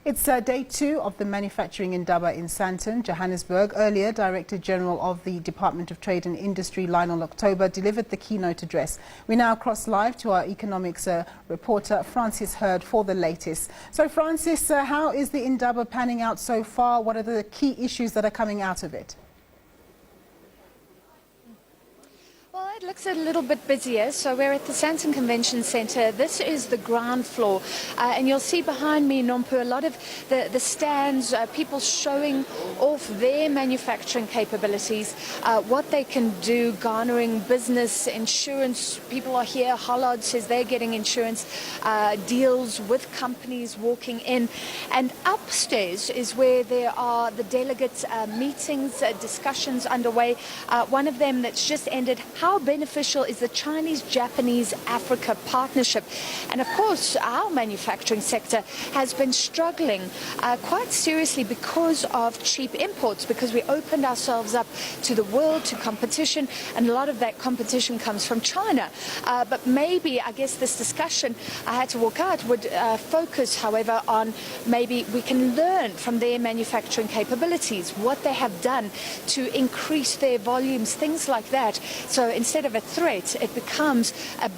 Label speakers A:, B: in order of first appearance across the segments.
A: It's day 2 of the Manufacturing Indaba in Sandton, Johannesburg. Earlier, Director General of the Department of Trade and Industry, Lionel October, delivered the keynote address. We now cross live to our economics reporter, Francis Hurd, for the latest. So, Francis, how is the Indaba panning out so far? What are the key issues that are coming out of it?
B: Well, it looks a little bit busier. So we're at the Sandton Convention Centre. This is the ground floor. And you'll see behind me, Nompu, a lot of the stands, people showing off their manufacturing capabilities, what they can do, garnering business, insurance. People are here. Hollard says they're getting insurance deals with companies walking in. And upstairs is where there are the delegate meetings, discussions underway. One of them that's just ended. How beneficial is the Chinese-Japanese-Africa partnership? And of course, our manufacturing sector has been struggling quite seriously because of cheap imports, because we opened ourselves up to the world, to competition, and a lot of that competition comes from China. But maybe, I guess this discussion I had to walk out would focus, however, on maybe we can learn from their manufacturing capabilities, what they have done to increase their volumes, things like that. So instead of a threat, it becomes a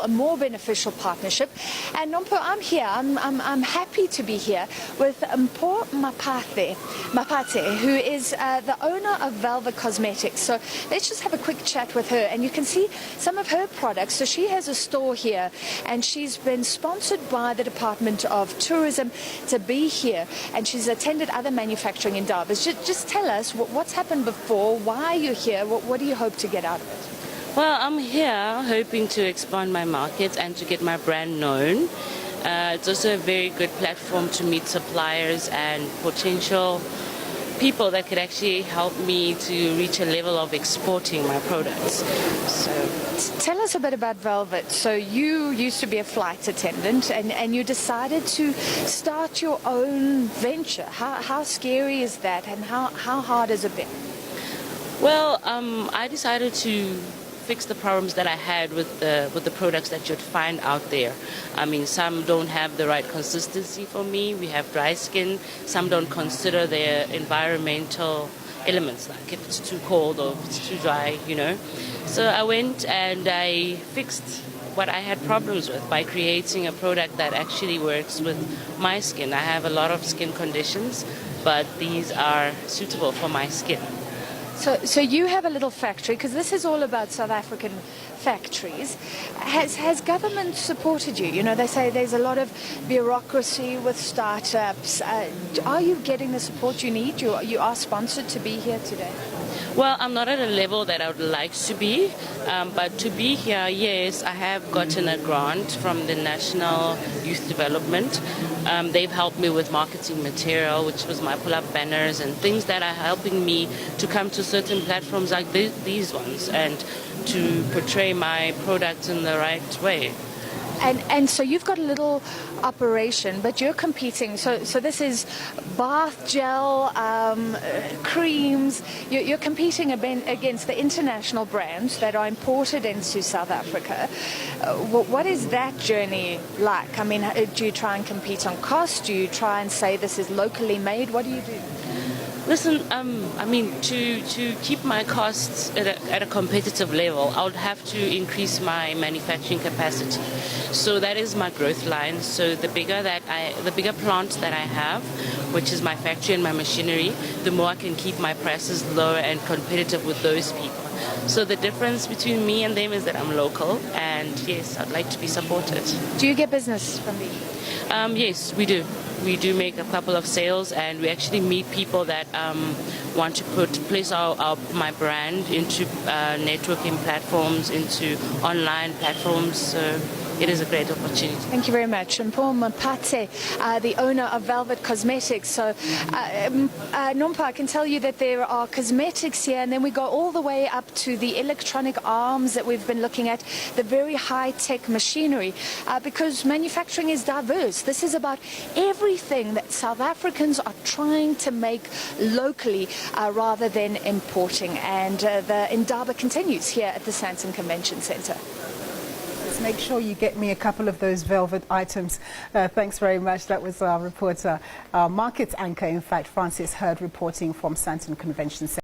B: more beneficial partnership. And Nompo, I'm here. I'm happy to be here with Mpo Mapate, who is the owner of Velvet Cosmetics. So let's just have a quick chat with her, and you can see some of her products. So she has a store here, and she's been sponsored by the Department of Tourism to be here, and she's attended other manufacturing indabas. Just tell us what's happened before, why you're here, what do you hope to get out of it?
C: Well, I'm here hoping to expand my market and to get my brand known. It's also a very good platform to meet suppliers and potential people that could actually help me to reach a level of exporting my products. So,
B: tell us a bit about Velvet. So you used to be a flight attendant, and you decided to start your own venture. How scary is that, and how hard has it been?
C: Well, I decided to fix the problems that I had with the products that you'd find out there. I mean, some don't have the right consistency for me. We have dry skin. Some don't consider their environmental elements, like if it's too cold or if it's too dry, you know. So I went and I fixed what I had problems with by creating a product that actually works with my skin. I have a lot of skin conditions, but these are suitable for my skin.
B: So you have a little factory, because this is all about South African factories. Has government supported you? You know, they say there's a lot of bureaucracy with startups. Are you getting the support you need? You are sponsored to be here today?
C: Well, I'm not at a level that I would like to be, but to be here, yes, I have gotten a grant from the National Youth Development. They've helped me with marketing material, which was my pull-up banners and things that are helping me to come to certain platforms like these ones and to portray my products in the right way.
B: And so you've got a little operation, but you're competing. So this is bath gel, creams. You're competing against the international brands that are imported into South Africa. What is that journey like? I mean, do you try and compete on cost? Do you try and say this is locally made? What do you do?
C: Listen, I mean, to keep my costs at a competitive level, I would have to increase my manufacturing capacity. So that is my growth line. So the bigger plant that I have, which is my factory and my machinery, the more I can keep my prices low and competitive with those people. So the difference between me and them is that I'm local, and yes, I'd like to be supported.
B: Do you get business from these?
C: Yes, we do. We do make a couple of sales, and we actually meet people that want to place my brand into networking platforms, into online platforms. So it is a great opportunity.
B: Thank you very much. Mpo Mapate, the owner of Velvet Cosmetics. So, Nompa, I can tell you that there are cosmetics here, and then we go all the way up to the electronic arms that we've been looking at, the very high-tech machinery, because manufacturing is diverse. This is about everything that South Africans are trying to make locally rather than importing. And the Indaba continues here at the Sandton Convention Centre.
A: Francis, make sure you get me a couple of those velvet items. Thanks very much. That was our reporter, our markets anchor, in fact, Francis Hurd, reporting from Sandton Convention Centre.